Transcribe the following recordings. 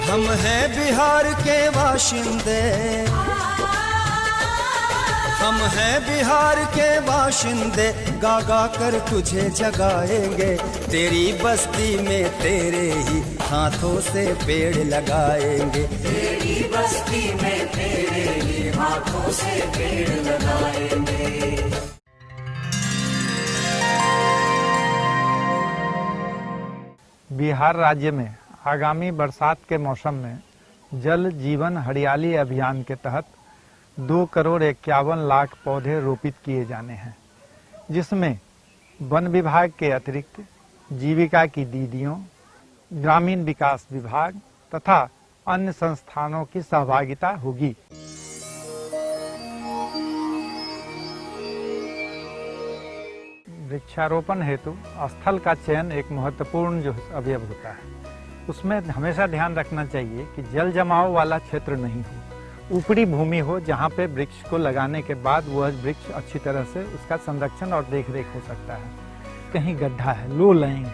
हम हैं बिहार के बाशिंदे, हम हैं बिहार के बाशिंदे, गा गा कर तुझे जगाएंगे। तेरी बस्ती में तेरे ही हाथों से पेड़ लगाएंगे। तेरी बस्ती में तेरे ही हाथों से पेड़ लगाएंगे। बिहार राज्य में आगामी बरसात के मौसम में जल जीवन हरियाली अभियान के तहत 2,51,00,000 पौधे रोपित किए जाने हैं, जिसमें वन विभाग के अतिरिक्त जीविका की दीदियों, ग्रामीण विकास विभाग तथा अन्य संस्थानों की सहभागिता होगी। वृक्षारोपण हेतु स्थल का चयन एक महत्वपूर्ण जो अवयव होता है। उसमें हमेशा ध्यान रखना चाहिए कि जल जमाव वाला क्षेत्र नहीं हो, ऊपरी भूमि हो जहाँ पे वृक्ष को लगाने के बाद वह वृक्ष अच्छी तरह से उसका संरक्षण और देखरेख हो सकता है। कहीं गड्ढा है, लो लाइन,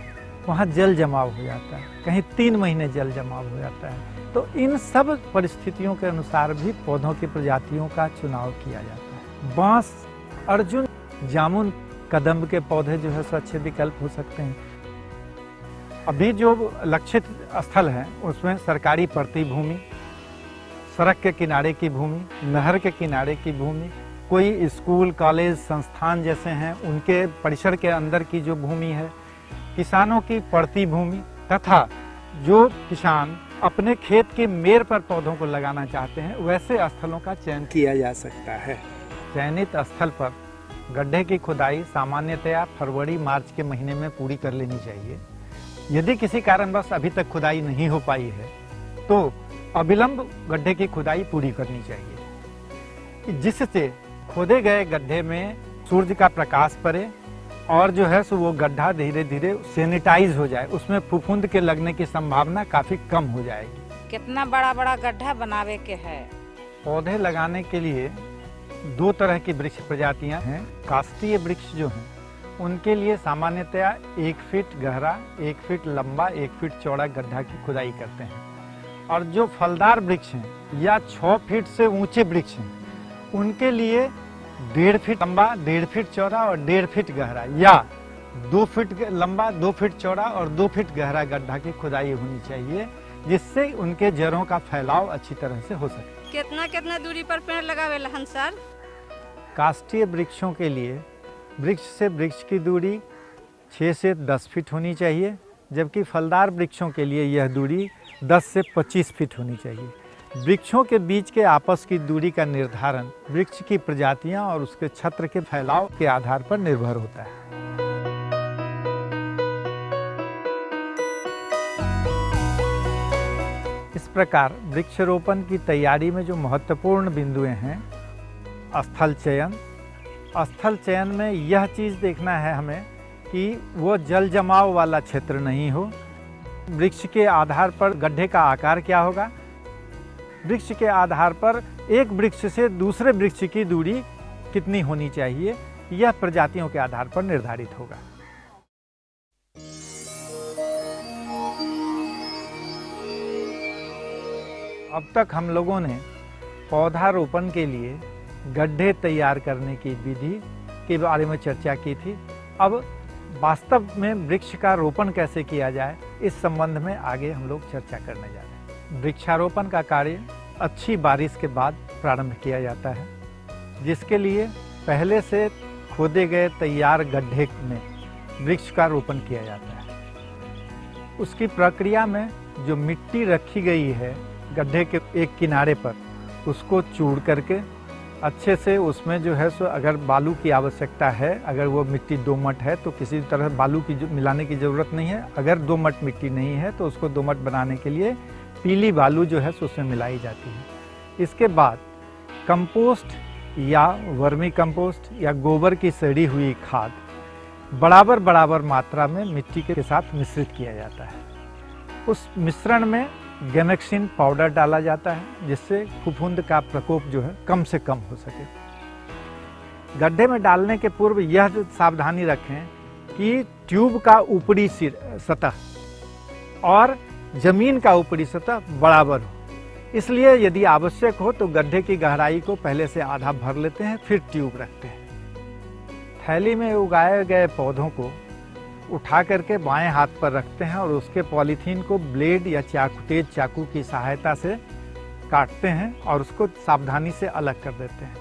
वहाँ जल जमाव हो जाता है, कहीं 3 महीने जल जमाव हो जाता है। तो इन सब परिस्थितियों के अनुसार भी पौधों की प्रजातियों का चुनाव किया जाता है। बांस, अर्जुन, जामुन, कदम्ब के पौधे जो है अच्छे विकल्प हो सकते हैं। अभी जो लक्षित स्थल है उसमें सरकारी पड़ती भूमि, सड़क के किनारे की भूमि, नहर के किनारे की भूमि, कोई स्कूल, कॉलेज, संस्थान जैसे हैं उनके परिसर के अंदर की जो भूमि है, किसानों की पड़ती भूमि तथा जो किसान अपने खेत के मेड़ पर पौधों को लगाना चाहते हैं वैसे स्थलों का चयन किया जा सकता है। चयनित स्थल पर गड्ढे की खुदाई सामान्यतया फरवरी-मार्च के महीने में पूरी कर लेनी चाहिए। यदि किसी कारणवश अभी तक खुदाई नहीं हो पाई है तो अविलंब गड्ढे की खुदाई पूरी करनी चाहिए, जिससे खोदे गए गड्ढे में सूर्य का प्रकाश पड़े और जो है सो वो गड्ढा धीरे धीरे सैनिटाइज हो जाए, उसमें फफूंद के लगने की संभावना काफी कम हो जाएगी। कितना बड़ा बड़ा गड्ढा बनावे के है। पौधे लगाने के लिए 2 तरह की वृक्ष प्रजातियां हैं। काष्ठीय वृक्ष जो हैं उनके लिए सामान्यतया 1 फीट गहरा, 1 फीट लंबा, 1 फीट चौड़ा गड्ढा की खुदाई करते हैं। और जो फलदार वृक्ष हैं या 6 फीट से ऊंचे वृक्ष हैं उनके लिए 1.5 फीट लंबा, 1.5 फीट चौड़ा और 1.5 फीट गहरा या 2 फीट लंबा, 2 फीट चौड़ा और 2 फीट गहरा गड्ढा की खुदाई होनी चाहिए, जिससे उनके जड़ों का फैलाव अच्छी तरह से हो सके। कितना दूरी पर पेड़ लगावे लहन सर? काष्ठीय वृक्षों के लिए वृक्ष से वृक्ष की दूरी 6 से 10 फीट होनी चाहिए, जबकि फलदार वृक्षों के लिए यह दूरी 10 से 25 फीट होनी चाहिए। वृक्षों के बीच के आपस की दूरी का निर्धारण वृक्ष की प्रजातियां और उसके छत्र के फैलाव के आधार पर निर्भर होता है। इस प्रकार वृक्षारोपण की तैयारी में जो महत्वपूर्ण बिंदुएं हैं, स्थल चयन। स्थल चयन में यह चीज़ देखना है हमें कि वो जल जमाव वाला क्षेत्र नहीं हो। वृक्ष के आधार पर गड्ढे का आकार क्या होगा, वृक्ष के आधार पर एक वृक्ष से दूसरे वृक्ष की दूरी कितनी होनी चाहिए, यह प्रजातियों के आधार पर निर्धारित होगा। अब तक हम लोगों ने पौधारोपण के लिए गड्ढे तैयार करने की विधि के बारे में चर्चा की थी। अब वास्तव में वृक्ष का रोपण कैसे किया जाए इस संबंध में आगे हम लोग चर्चा करने जा रहे हैं। वृक्षारोपण का कार्य अच्छी बारिश के बाद प्रारंभ किया जाता है, जिसके लिए पहले से खोदे गए तैयार गड्ढे में वृक्ष का रोपण किया जाता है। उसकी प्रक्रिया में जो मिट्टी रखी गई है गड्ढे के एक किनारे पर, उसको चूड़ करके अच्छे से उसमें जो है सो अगर बालू की आवश्यकता है, अगर वो मिट्टी दोमट है तो किसी तरह बालू की मिलाने की ज़रूरत नहीं है। अगर दोमट मिट्टी नहीं है तो उसको दोमट बनाने के लिए पीली बालू जो है सो उसमें मिलाई जाती है। इसके बाद कंपोस्ट या वर्मी कंपोस्ट या गोबर की सड़ी हुई खाद बराबर मात्रा में मिट्टी के साथ मिश्रित किया जाता है। उस मिश्रण में गैमेक्सिन पाउडर डाला जाता है, जिससे फफूंद का प्रकोप जो है कम से कम हो सके। गड्ढे में डालने के पूर्व यह सावधानी रखें कि ट्यूब का ऊपरी सतह और जमीन का ऊपरी सतह बराबर हो। इसलिए यदि आवश्यक हो तो गड्ढे की गहराई को पहले से आधा भर लेते हैं, फिर ट्यूब रखते हैं। थैली में उगाए गए पौधों को उठा करके बाएं हाथ पर रखते हैं और उसके पॉलीथीन को ब्लेड या तेज चाकू की सहायता से काटते हैं और उसको सावधानी से अलग कर देते हैं।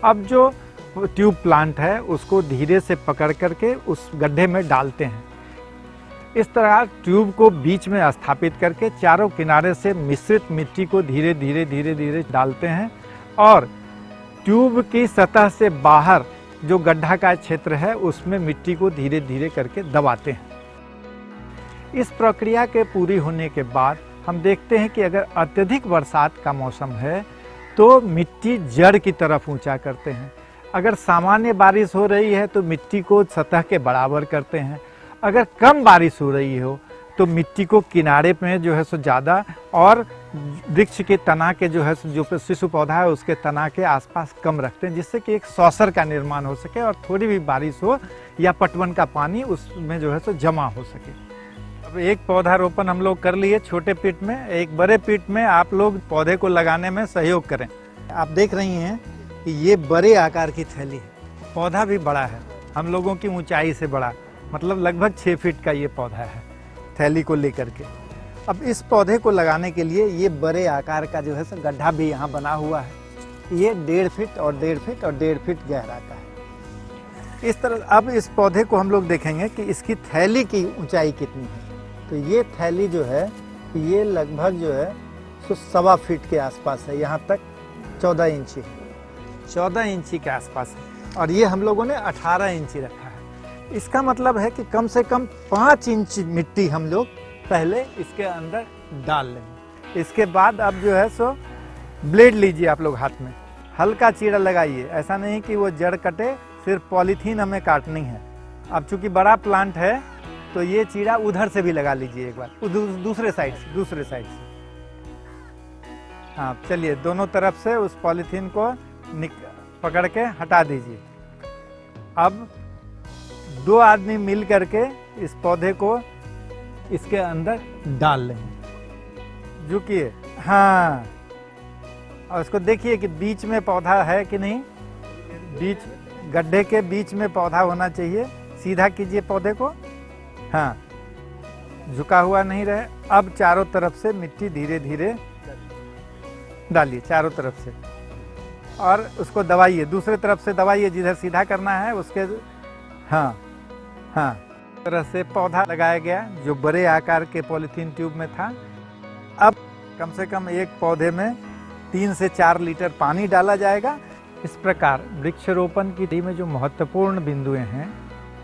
अब जो ट्यूब प्लांट है उसको धीरे से पकड़ करके उस गड्ढे में डालते हैं। इस तरह ट्यूब को बीच में स्थापित करके चारों किनारे से मिश्रित मिट्टी को धीरे धीरे डालते हैं और ट्यूब की सतह से बाहर जो गड्ढा का क्षेत्र है उसमें मिट्टी को धीरे धीरे करके दबाते हैं। इस प्रक्रिया के पूरी होने के बाद हम देखते हैं कि अगर अत्यधिक बरसात का मौसम है तो मिट्टी जड़ की तरफ ऊंचा करते हैं। अगर सामान्य बारिश हो रही है तो मिट्टी को सतह के बराबर करते हैं। अगर कम बारिश हो रही हो तो मिट्टी को किनारे में जो है सो ज़्यादा और वृक्ष के तना के जो है जो शिशु पौधा है उसके तना के आसपास कम रखते हैं, जिससे कि एक सौसर का निर्माण हो सके और थोड़ी भी बारिश हो या पटवन का पानी उसमें जो है सो जमा हो सके। अब एक पौधारोपण हम लोग कर लिए छोटे पीट में, एक बड़े पीट में आप लोग पौधे को लगाने में सहयोग करें। आप देख रही हैं कि ये बड़े आकार की थैली है, पौधा भी बड़ा है, हम लोगों की ऊंचाई से बड़ा, मतलब लगभग 6 फीट का ये पौधा है थैली को लेकर के। अब इस पौधे को लगाने के लिए ये बड़े आकार का जो है सो गड्ढा भी यहाँ बना हुआ है। ये 1.5 फीट और 1.5 फीट और 1.5 फीट गहरा का है। इस तरह अब इस पौधे को हम लोग देखेंगे कि इसकी थैली की ऊंचाई कितनी है। तो ये थैली जो है ये लगभग जो है सो 1.25 फीट के आसपास है, यहाँ तक 14 इंची है, 14 इंची के आसपास है और ये हम लोगों ने 18 इंची रखा है। इसका मतलब है कि कम से कम 5 इंच मिट्टी हम लोग पहले इसके अंदर डाल लेंगे। इसके बाद अब जो है सो ब्लेड लीजिए आप लोग हाथ में, हल्का चीरा लगाइए, ऐसा नहीं कि वो जड़ कटे, सिर्फ पॉलीथीन हमें काटनी है। अब चूंकि बड़ा प्लांट है तो ये चीरा उधर से भी लगा लीजिए एक बार, दूसरे साइड से। हाँ चलिए, दोनों तरफ से उस पॉलीथीन को पकड़ के हटा दीजिए। अब 2 आदमी मिल करके इस पौधे को इसके अंदर डाल लेंगे। झुकिए, हाँ, और इसको देखिए कि बीच में पौधा है कि नहीं। बीच गड्ढे के बीच में पौधा होना चाहिए। सीधा कीजिए पौधे को, हाँ, झुका हुआ नहीं रहे। अब चारों तरफ से मिट्टी धीरे धीरे डालिए, चारों तरफ से, और उसको दबाइए, दूसरे तरफ से दबाइए, जिधर सीधा करना है उसके। हाँ हाँ, तरह से पौधा लगाया गया जो बड़े आकार के पॉलीथीन ट्यूब में था। अब कम से कम एक पौधे में 3 से 4 लीटर पानी डाला जाएगा। इस प्रकार वृक्षारोपण की में जो महत्वपूर्ण बिंदुएं हैं,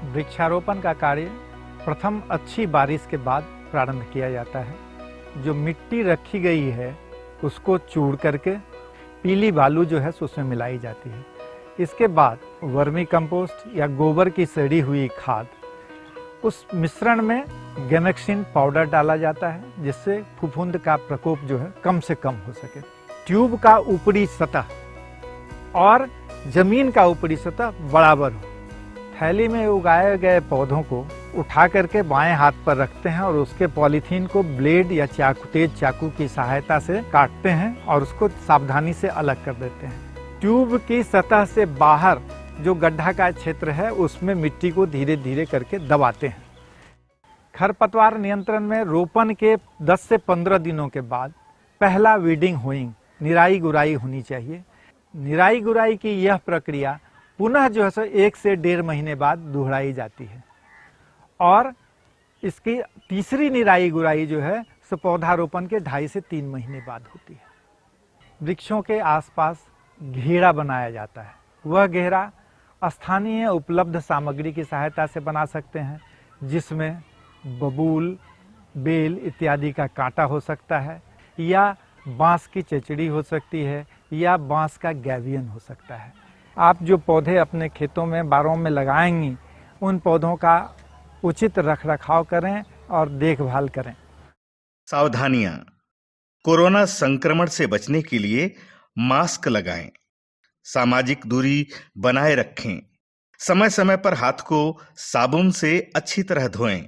वृक्षारोपण का कार्य प्रथम अच्छी बारिश के बाद प्रारंभ किया जाता है। जो मिट्टी रखी गई है उसको चूड़ करके पीली बालू जो है उसमें मिलाई जाती है। इसके बाद वर्मी कंपोस्ट या गोबर की सड़ी हुई खाद, उस मिश्रण में गैमेक्सिन पाउडर डाला जाता है, जिससे फफूंद का प्रकोप जो है कम से कम हो सके। ट्यूब का ऊपरी सतह और जमीन का ऊपरी सतह बराबर हो। थैली में उगाए गए पौधों को उठा करके बाएं हाथ पर रखते हैं और उसके पॉलीथीन को ब्लेड या तेज चाकू की सहायता से काटते हैं और उसको सावधानी से अलग कर देते हैं। ट्यूब की सतह से बाहर जो गड्ढा का क्षेत्र है उसमें मिट्टी को धीरे धीरे करके दबाते हैं। खरपतवार नियंत्रण में रोपण के 10 से 15 दिनों के बाद पहला वीडिंग होइंग, निराई गुराई होनी चाहिए। निराई गुराई की यह प्रक्रिया पुनः जो है 1 से 1.5 महीने बाद दोहराई जाती है और इसकी तीसरी निराई गुराई जो है सो पौधारोपण के 2.5 से 3 महीने बाद होती है। वृक्षों के आसपास घेरा बनाया जाता है। वह घेरा स्थानीय उपलब्ध सामग्री की सहायता से बना सकते हैं, जिसमें बबूल, बेल इत्यादि का कांटा हो सकता है, या बांस की चचड़ी हो सकती है, या बांस का गैवियन हो सकता है। आप जो पौधे अपने खेतों में, बारों में लगाएंगी, उन पौधों का उचित रखरखाव करें और देखभाल करें। सावधानियां। कोरोना संक्रमण से बचने के लिए मास्क लगाएं, सामाजिक दूरी बनाए रखें, समय समय पर हाथ को साबुन से अच्छी तरह धोएं।